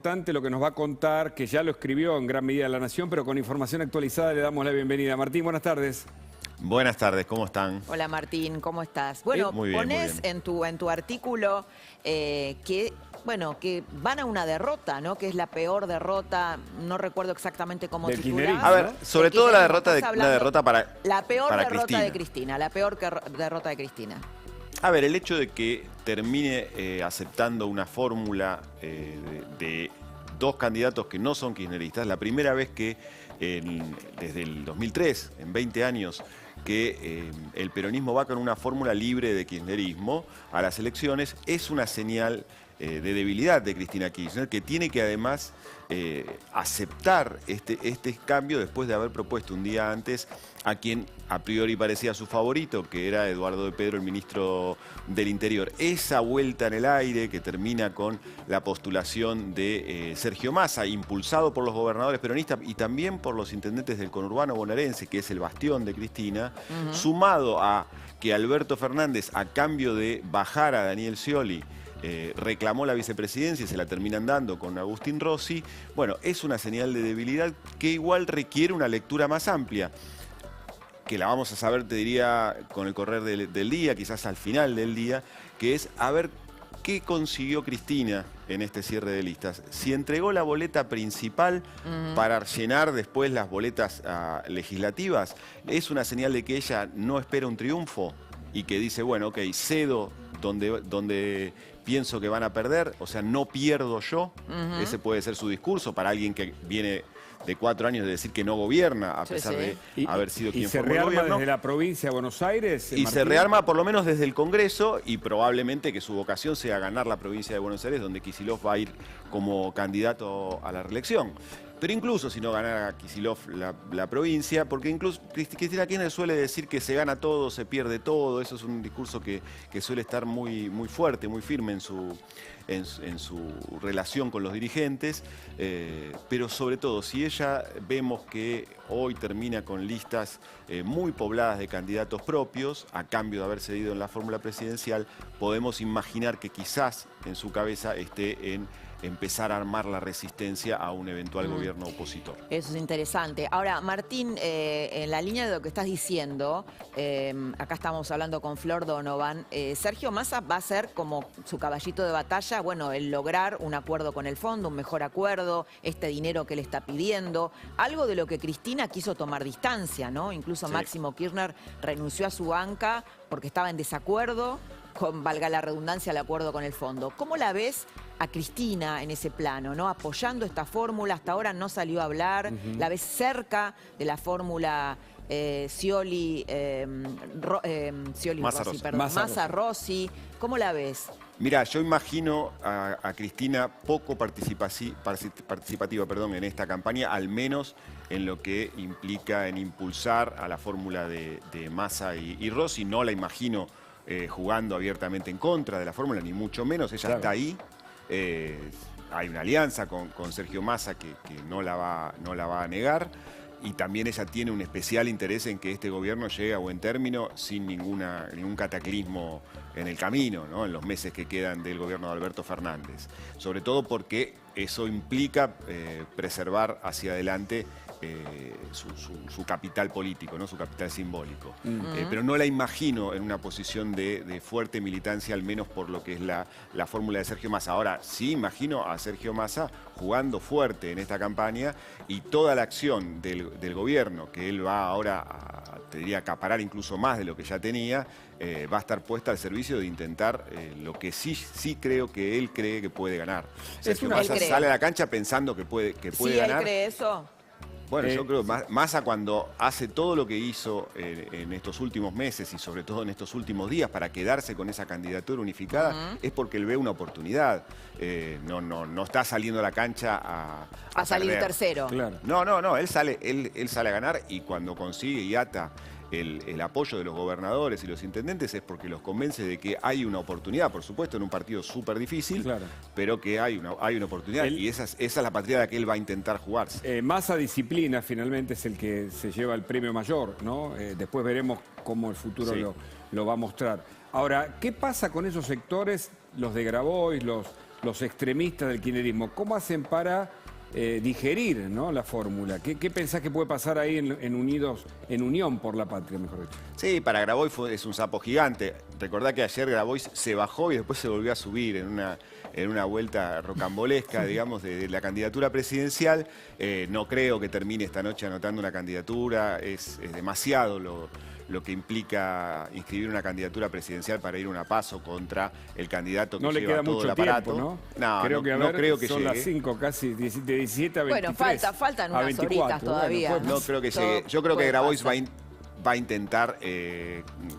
Importante lo que nos va a contar, que ya lo escribió en gran medida La Nación, pero con información actualizada le damos la bienvenida. Martín, buenas tardes. Buenas tardes, ¿cómo están? Hola Martín, ¿cómo estás? Bueno, Muy bien, ponés muy bien. en tu artículo que van a una derrota, ¿no? Que es la peor derrota, no recuerdo exactamente cómo Del titulás. kirchnerismo, A ver, ¿no? sobre Del todo la kirchnerismo. derrota para La peor para derrota Cristina. de Cristina, la peor derrota de Cristina. A ver, el hecho de que termine aceptando una fórmula de dos candidatos que no son kirchneristas, la primera vez que desde el 2003, en 20 años, que el peronismo va con una fórmula libre de kirchnerismo a las elecciones, es una señal de debilidad de Cristina Kirchner, que tiene que además aceptar este cambio después de haber propuesto un día antes a quien a priori parecía su favorito, que era Eduardo de Pedro, el ministro del Interior. Esa vuelta en el aire que termina con la postulación de Sergio Massa, impulsado por los gobernadores peronistas y también por los intendentes del conurbano bonaerense, que es el bastión de Cristina, sumado a que Alberto Fernández, a cambio de bajar a Daniel Scioli, reclamó la vicepresidencia y se la terminan dando con Agustín Rossi. Bueno, es una señal de debilidad que igual requiere una lectura más amplia, que la vamos a saber, te diría, con el correr del día, quizás al final del día, que es a ver qué consiguió Cristina en este cierre de listas. Si entregó la boleta principal para llenar después las boletas legislativas, es una señal de que ella no espera un triunfo y que dice, bueno, ok, cedo donde pienso que van a perder, o sea, no pierdo yo. Ese puede ser su discurso para alguien que viene de 4 años de decir que no gobierna, a pesar de haber sido quien formó el gobierno. ¿Y se rearma desde la provincia de Buenos Aires? Y se rearma por lo menos desde el Congreso, y probablemente que su vocación sea ganar la provincia de Buenos Aires, donde Kicillof va a ir como candidato a la reelección. Pero incluso si no ganara Kicillof la provincia, porque incluso Cristina Kirchner suele decir que se gana todo, se pierde todo, eso es un discurso que suele estar muy, muy fuerte, muy firme en su relación con los dirigentes, pero sobre todo, si ella vemos que hoy termina con listas muy pobladas de candidatos propios, a cambio de haber cedido en la fórmula presidencial, podemos imaginar que quizás en su cabeza esté en empezar a armar la resistencia a un eventual gobierno opositor. Eso es interesante. Ahora, Martín, en la línea de lo que estás diciendo, acá estamos hablando con Flor Donovan, Sergio Massa va a ser como su caballito de batalla, bueno, el lograr un acuerdo con el fondo, un mejor acuerdo, este dinero que le está pidiendo, algo de lo que Cristina quiso tomar distancia, ¿no? Incluso Sí. Máximo Kirchner renunció a su banca porque estaba en desacuerdo con, valga la redundancia, el acuerdo con el fondo. ¿Cómo la ves a Cristina en ese plano, ¿no? Apoyando esta fórmula, hasta ahora no salió a hablar, la ves cerca de la fórmula Scioli, Massa Rossi. ¿Cómo la ves? Mira, yo imagino a Cristina poco participativa, en esta campaña, al menos en lo que implica en impulsar a la fórmula de Massa y Rossi. No la imagino jugando abiertamente en contra de la fórmula, ni mucho menos. Ella está ahí. Hay una alianza con Sergio Massa que no la va a negar. Y también ella tiene un especial interés en que este gobierno llegue a buen término sin ningún cataclismo en el camino, ¿no? En los meses que quedan del gobierno de Alberto Fernández. Sobre todo porque eso implica preservar hacia adelante su capital político, ¿no? Su capital simbólico. Pero no la imagino en una posición de fuerte militancia, al menos por lo que es la fórmula de Sergio Massa. Ahora, sí imagino a Sergio Massa jugando fuerte en esta campaña, y toda la acción del gobierno, que él va ahora te diría, acaparar incluso más de lo que ya tenía, va a estar puesta al servicio de intentar lo que sí creo que él cree que puede ganar. Sergio Massa sale a la cancha pensando que puede ganar. ¿Él cree eso? Bueno, yo creo que Massa, cuando hace todo lo que hizo en estos últimos meses y sobre todo en estos últimos días para quedarse con esa candidatura unificada, es porque él ve una oportunidad. No está saliendo a la cancha a salir perder. tercero. Claro. No, él sale a ganar, y cuando consigue y ata el apoyo de los gobernadores y los intendentes es porque los convence de que hay una oportunidad, por supuesto en un partido súper difícil, pero que hay una oportunidad, y esa es la partida que él va a intentar jugarse. Massa Disciplina finalmente es el que se lleva el premio mayor, ¿no? Después veremos cómo el futuro lo va a mostrar. Ahora, ¿qué pasa con esos sectores, los de Grabois, los los extremistas del kirchnerismo. ¿Cómo hacen para digerir, ¿no?, la fórmula? ¿Qué pensás que puede pasar ahí en Unión por la Patria, mejor dicho? Sí, para Grabois es un sapo gigante. Recordá que ayer Grabois se bajó y después se volvió a subir en una vuelta rocambolesca, digamos, de la candidatura presidencial. No creo que termine esta noche anotando una candidatura. Es demasiado lo que implica inscribir una candidatura presidencial para ir a una PASO contra el candidato que No le lleva queda todo mucho el aparato. tiempo, ¿no? No, creo que, a ver, no creo que son llegue. las 5 casi, de 17 a 23. Bueno, faltan unas horitas todavía. Bueno, No creo que Todo llegue. Yo creo que puede Grabois pasar. va a intentar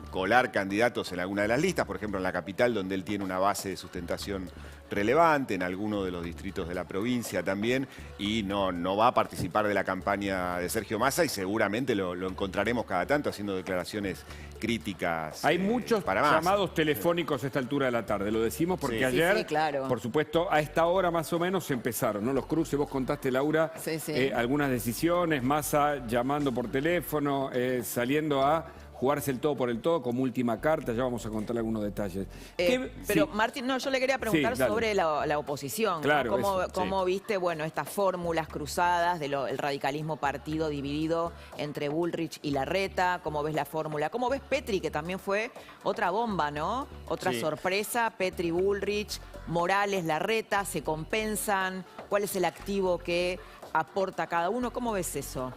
colar candidatos en alguna de las listas, por ejemplo en la capital, donde él tiene una base de sustentación relevante, en alguno de los distritos de la provincia también, y no va a participar de la campaña de Sergio Massa y seguramente lo encontraremos cada tanto haciendo declaraciones críticas. Hay muchos para Massa. llamados telefónicos a esta altura de la tarde, lo decimos porque Sí. ayer, Sí, claro. por supuesto, a esta hora más o menos se empezaron, ¿no? Los cruces, vos contaste, Laura, Sí. algunas decisiones, Massa llamando por teléfono, saliendo a jugarse el todo por el todo como última carta, ya vamos a contar algunos detalles. Pero Sí. Martín, no, yo le quería preguntar Sí, dale. sobre la oposición. ¿no? Claro, ¿Cómo, eso, sí. cómo viste, bueno, estas fórmulas cruzadas del radicalismo partido dividido entre Bullrich y Larreta? ¿Cómo ves la fórmula? ¿Cómo ves Petri, que también fue otra bomba, ¿no? Otra Sí. sorpresa, Petri, Bullrich, Morales, Larreta, se compensan. ¿Cuál es el activo que aporta cada uno? ¿Cómo ves eso?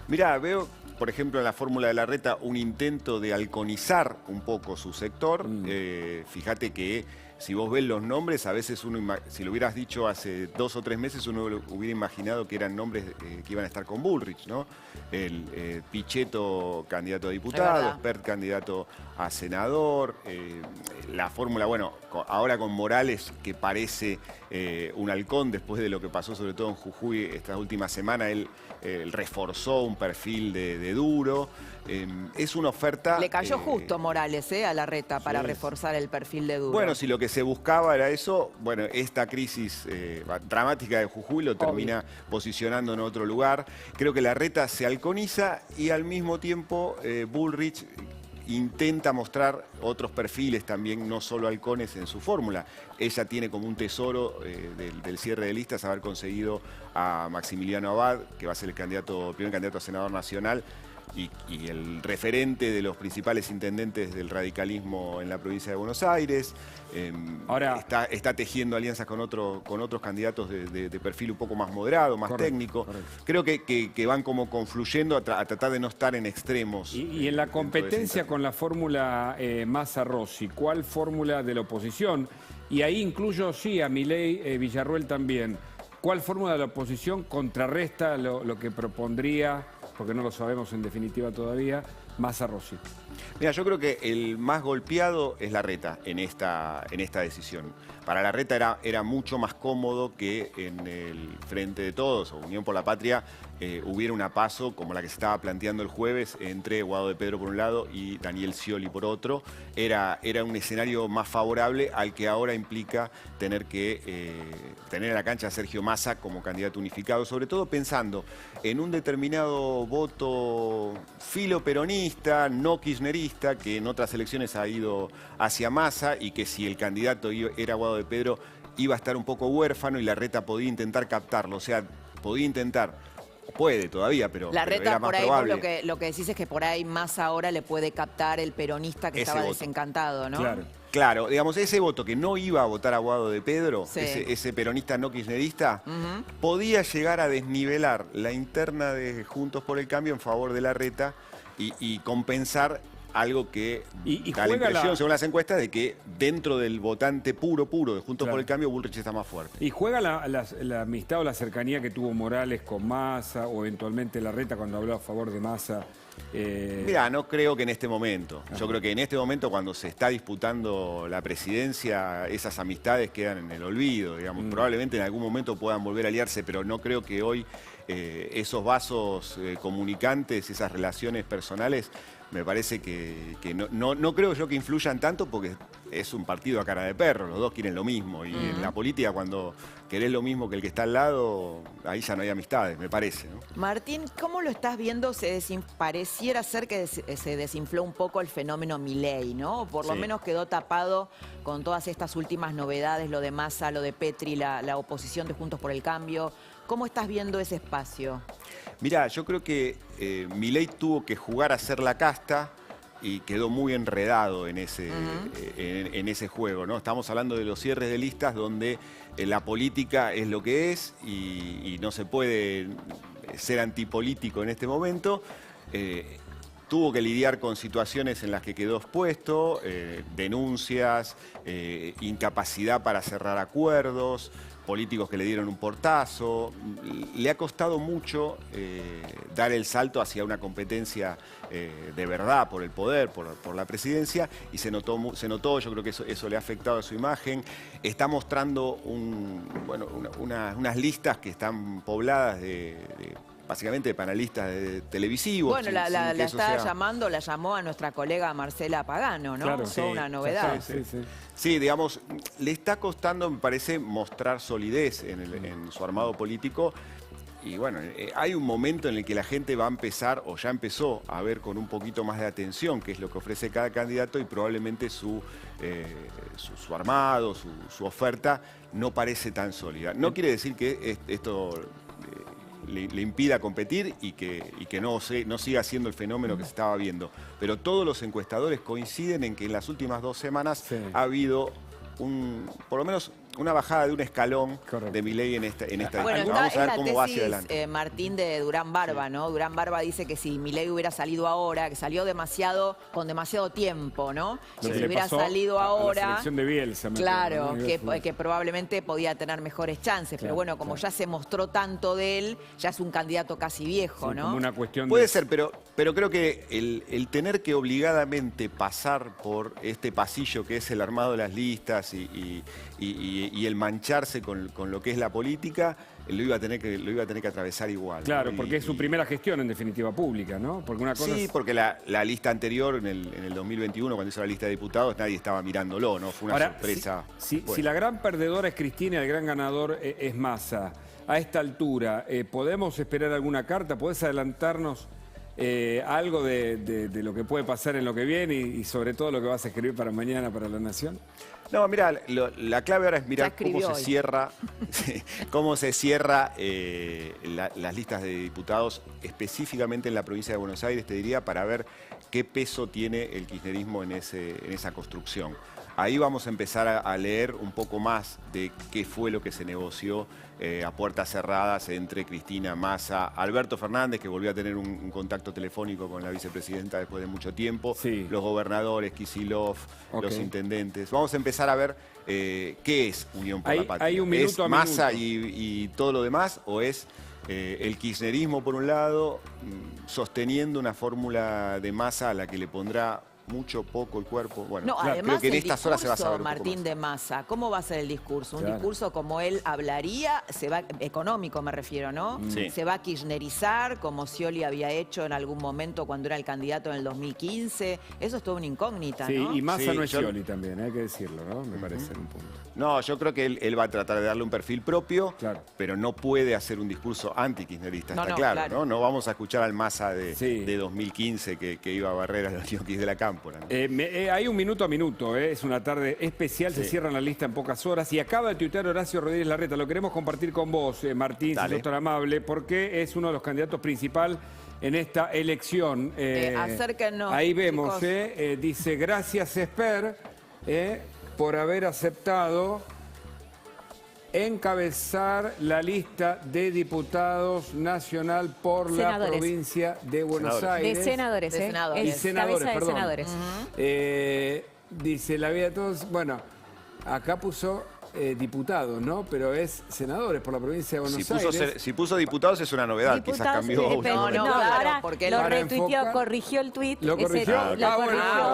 Mirá, veo, por ejemplo, en la fórmula de Larreta un intento de halconizar un poco su sector. Fíjate que si vos ves los nombres, a veces si lo hubieras dicho hace 2 o 3 meses, uno hubiera imaginado que eran nombres que iban a estar con Bullrich, ¿no? El Pichetto, candidato a diputado, Spert, candidato a senador. La fórmula, bueno, ahora con Morales, que parece un halcón después de lo que pasó sobre todo en Jujuy esta última semana, él reforzó un perfil de duro. Es una oferta... Le cayó justo Morales a Larreta para reforzar el perfil de duro. Bueno, si lo que se buscaba era eso, bueno, esta crisis dramática de Jujuy lo termina posicionando en otro lugar. Creo que Larreta se halconiza y al mismo tiempo Bullrich intenta mostrar otros perfiles también, no solo halcones, en su fórmula. Ella tiene como un tesoro del cierre de listas haber conseguido a Maximiliano Abad, que va a ser el primer candidato a senador nacional, y el referente de los principales intendentes del radicalismo en la provincia de Buenos Aires. Ahora, está tejiendo alianzas con otros candidatos de perfil un poco más moderado, más técnico. Correcto. Creo que van como confluyendo a tratar de no estar en extremos. Y en la dentro de ese competencia interno. con la fórmula Massa-Rossi, ¿cuál fórmula de la oposición? Y ahí incluyo, sí, a Milei, Villarruel también. ¿Cuál fórmula de la oposición contrarresta lo que propondría, porque no lo sabemos en definitiva todavía, Massa-Rossi? Mira, yo creo que el más golpeado es Larreta en esta decisión. Para Larreta era mucho más cómodo que en el Frente de Todos o Unión por la Patria hubiera una PASO como la que se estaba planteando el jueves entre Guado de Pedro por un lado y Daniel Scioli por otro. Era un escenario más favorable al que ahora implica tener en la cancha a Sergio Massa como candidato unificado, sobre todo pensando en un determinado voto filoperonista, no kirchnerista, que en otras elecciones ha ido hacia Massa y que si el candidato era Guado de Pedro iba a estar un poco huérfano y Larreta podía intentar captarlo, o sea, puede todavía, pero Larreta, era más por ahí probable. lo que decís es que por ahí más ahora le puede captar el peronista que Ese estaba voto. desencantado, ¿no? Claro. Claro, digamos, ese voto que no iba a votar a Guado de Pedro, Sí. ese peronista no kirchnerista, podía llegar a desnivelar la interna de Juntos por el Cambio en favor de Larreta y compensar algo que Y da la juega impresión, la- según las encuestas, de que dentro del votante puro de Juntos Claro. por el Cambio, Bullrich está más fuerte. ¿Y juega la amistad o la cercanía que tuvo Morales con Massa o eventualmente Larreta cuando habló a favor de Massa? Mira, no creo que en este momento. Yo creo que en este momento, cuando se está disputando la presidencia, esas amistades quedan en el olvido, digamos. Probablemente en algún momento puedan volver a aliarse, pero no creo que hoy esos vasos comunicantes, esas relaciones personales, me parece que no creo yo que influyan tanto porque es un partido a cara de perro, los dos quieren lo mismo. Y en la política, cuando querés lo mismo que el que está al lado, ahí ya no hay amistades, me parece, ¿no? Martín, ¿cómo lo estás viendo? Pareciera ser que se desinfló un poco el fenómeno Milei, ¿no? O por lo Sí. menos quedó tapado con todas estas últimas novedades, lo de Massa, lo de Petri, la oposición de Juntos por el Cambio. ¿Cómo estás viendo ese espacio? Mirá, yo creo que Milei tuvo que jugar a ser la casta y quedó muy enredado en ese juego, ¿no? Estamos hablando de los cierres de listas donde la política es lo que es y no se puede ser antipolítico en este momento. Tuvo que lidiar con situaciones en las que quedó expuesto, denuncias, incapacidad para cerrar acuerdos, políticos que le dieron un portazo. Le ha costado mucho dar el salto hacia una competencia de verdad por el poder, por la presidencia, y se notó, yo creo que eso le ha afectado a su imagen. Está mostrando unas listas que están pobladas básicamente de panelistas televisivos. Bueno, la llamó a nuestra colega Marcela Pagano, ¿no? Claro, Fue sí, una novedad. Sí. Sí, digamos, le está costando, me parece, mostrar solidez en su armado político. Y bueno, hay un momento en el que la gente va a empezar, o ya empezó, a ver con un poquito más de atención qué es lo que ofrece cada candidato y probablemente su armado, su oferta no parece tan sólida. No quiere decir que esto le impida competir y que no siga siendo el fenómeno que se estaba viendo. Pero todos los encuestadores coinciden en que en las últimas 2 semanas ha habido por lo menos una bajada de un escalón de Milei en esta Bueno, vamos a ver es cómo la va hacia tesis, adelante. Martín, de Durán Barba, ¿no? Durán Barba dice que si Milei hubiera salido ahora, que salió con demasiado tiempo, ¿no? Lo Que que si le hubiera pasó salido a la ahora, selección de Bielsa, me claro, acuerdo, ¿no? que probablemente podía tener mejores chances. Pero bueno, como ya se mostró tanto de él, ya es un candidato casi viejo, Sí, ¿no? como una cuestión Puede ser, pero creo que el tener que obligadamente pasar por este pasillo que es el armado de las listas y el mancharse con lo que es la política, lo iba a tener que atravesar igual, ¿no? Claro, porque es su primera gestión en definitiva pública, ¿no? Porque una cosa Sí, porque la lista anterior, en el 2021, cuando hizo la lista de diputados, nadie estaba mirándolo, ¿no? Fue una sorpresa. Si Bueno. la gran perdedora es Cristina, el gran ganador es Massa, a esta altura, ¿podemos esperar alguna carta? ¿Podés adelantarnos algo de lo que puede pasar en lo que viene y sobre todo lo que vas a escribir para mañana para La Nación? No, mira, la clave ahora es mirar cómo se hoy. cierra, las listas de diputados, específicamente en la provincia de Buenos Aires, te diría, para ver qué peso tiene el kirchnerismo en esa construcción. Ahí vamos a empezar a leer un poco más de qué fue lo que se negoció a puertas cerradas entre Cristina, Massa, Alberto Fernández, que volvió a tener un contacto telefónico con la vicepresidenta después de mucho tiempo, Sí. los gobernadores, Kicillof, los Ok. intendentes. Vamos a empezar a ver qué es Unión por la Patria. hay un minuto ¿Es a Massa minuto. y todo lo demás o es el kirchnerismo por un lado sosteniendo una fórmula de Massa a la que le pondrá mucho, poco el cuerpo? Bueno, No, creo además que en el estas horas se va a saber discurso, un poco Martín más. de Massa, ¿cómo va a ser el discurso? Un Claro. discurso como él hablaría, económico me refiero, ¿no? Sí. Se va a kirchnerizar, como Scioli había hecho en algún momento cuando era el candidato en el 2015. Eso es toda una incógnita, Sí, ¿no? y Massa Sí, no es yo- Scioli también, hay que decirlo, ¿no? Me parece en un punto. No, yo creo que él va a tratar de darle un perfil propio, Claro. pero no puede hacer un discurso anti-kirchnerista, No, está no, claro, claro. ¿no? No vamos a escuchar al Massa Sí. de 2015 que iba a barrer a los ñoquis de la Cámpora, ¿no? Hay un minuto a minuto, es una tarde especial, se Sí. cierran la lista en pocas horas y acaba de tuitear Horacio Rodríguez Larreta. Lo queremos compartir con vos, Martín, si Dale. sos tan amable, porque es uno de los candidatos principales en esta elección. Acérquenos, Ahí vemos, chicos. dice, gracias Esper por haber aceptado encabezar la lista de diputados nacional por la Senadores. provincia de Buenos Senadores. Aires. De senadores, De ¿eh? senadores. Y Es senadores, cabeza de perdón. senadores. Dice la vida de todos. Bueno, acá puso diputados, ¿no? Pero es senadores por la provincia de Buenos Aires. Si puso diputados es una novedad, quizás cambió. No, No, claro, ahora porque lo para retuiteó, enfocar- corrigió el tuit. ¿Lo corrigió?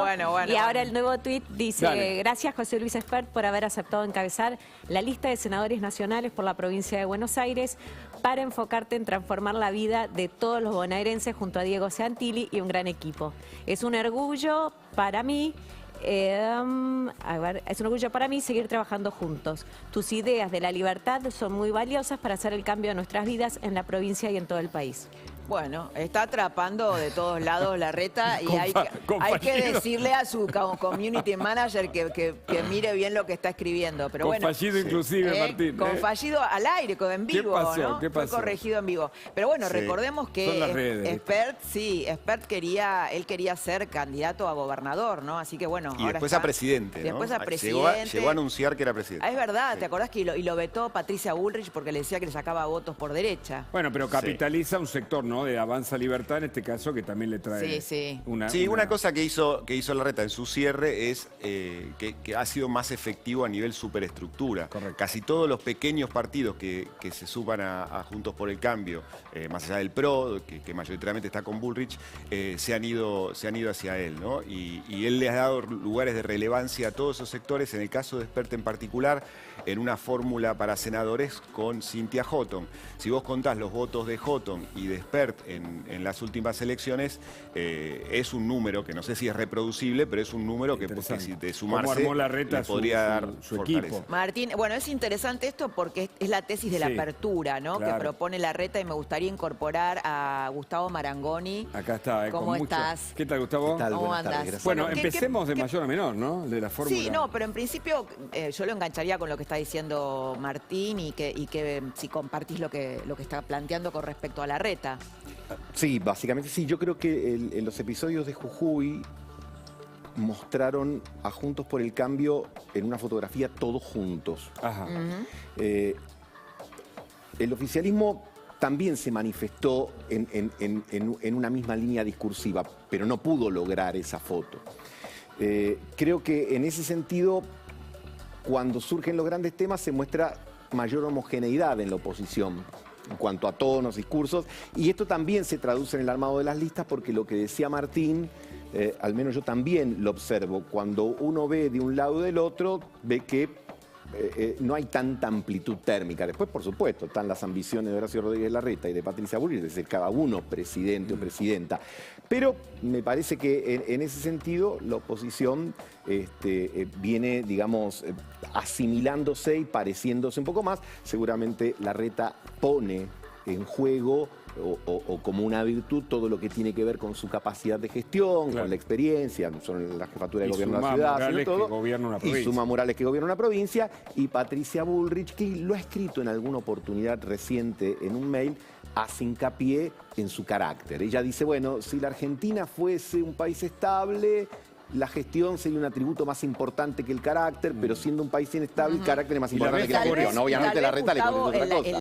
Bueno. Y ahora el nuevo tuit dice, Dale. gracias José Luis Espert por haber aceptado encabezar la lista de senadores nacionales por la provincia de Buenos Aires para enfocarte en transformar la vida de todos los bonaerenses junto a Diego Santilli y un gran equipo. Es un orgullo para mí. Es un orgullo para mí seguir trabajando juntos. Tus ideas de la libertad son muy valiosas para hacer el cambio de nuestras vidas en la provincia y en todo el país. Bueno, está atrapando de todos lados la reta y Con hay que fallido. decirle a su community manager que mire bien lo que está escribiendo. Pero Con bueno, fallido inclusive, Martín. con fallido al aire, en ¿Qué vivo, pasó? ¿no? ¿Qué pasó? Fue corregido en vivo. Pero bueno, Sí. recordemos Son las redes, que Espert quería ser candidato a gobernador, ¿no? Así que bueno, Y ahora después está. a presidente, ¿no? Después a Llegó presidente. llegó a anunciar que era presidente. Ah, es verdad, Sí. ¿te acordás que y lo vetó Patricia Bullrich porque le decía que le sacaba votos por derecha? Bueno, pero capitaliza un sector, ¿no? De Avanza Libertad, en este caso, que también le trae Sí. Una cosa que hizo Larreta en su cierre es que ha sido más efectivo a nivel superestructura. Correcto. Casi todos los pequeños partidos que se suban a Juntos por el Cambio, más allá del PRO, que mayoritariamente está con Bullrich, se han ido hacia él, ¿no? Y él le ha dado lugares de relevancia a todos esos sectores, en el caso de Espert en particular, en una fórmula para senadores con Cynthia Houghton. Si vos contás los votos de Houghton y de Espert en las últimas elecciones, es un número que no sé si es reproducible, pero es un número que si de sumarse ¿Cómo armó Larreta le podría dar su fortaleza. equipo? Martín, bueno, es interesante esto porque es la tesis de la Sí, apertura, ¿no? claro. Que propone Larreta y me gustaría incorporar a Gustavo Marangoni. Acá está, ¿Cómo con mucho- estás? ¿Qué tal, Gustavo? ¿Qué tal? ¿Cómo Buenas tardes, andás? gracias. Bueno, ¿qué- empecemos de qué- mayor a menor, ¿no? De la fórmula. Sí, no, pero en principio yo lo engancharía con lo que está diciendo Martín y que si compartís lo que está planteando con respecto a Larreta. Sí, básicamente sí. Yo creo que en los episodios de Jujuy mostraron a Juntos por el Cambio en una fotografía todos juntos. Ajá. El oficialismo también se manifestó en una misma línea discursiva, pero no pudo lograr esa foto. Creo que en ese sentido, cuando surgen los grandes temas, se muestra mayor homogeneidad en la oposición en cuanto a tonos, discursos, y esto también se traduce en el armado de las listas, porque lo que decía Martín, al menos yo también lo observo, cuando uno ve de un lado y del otro, ve que no hay tanta amplitud térmica. Después, por supuesto, están las ambiciones de Horacio Rodríguez Larreta y de Patricia Bullrich, de ser cada uno presidente o presidenta. Pero me parece que en ese sentido la oposición viene, digamos, asimilándose y pareciéndose un poco más. Seguramente Larreta pone en juego o como una virtud todo lo que tiene que ver con su capacidad de gestión, Claro. con la experiencia, son la jefatura de Y gobierno de la suma ciudad, Morales, sobre todo, que gobierna una y provincia. suma Morales, que gobierna una provincia, y Patricia Bullrich, que lo ha escrito en alguna oportunidad reciente en un mail, hace hincapié en su carácter. Ella dice, bueno, si la Argentina fuese un país estable, la gestión sería un atributo más importante que el carácter, pero siendo un país inestable, el carácter es más Y la importante ves que la por gestión. eso. Obviamente Tal vez, Larreta le Gustavo, contesta otra cosa.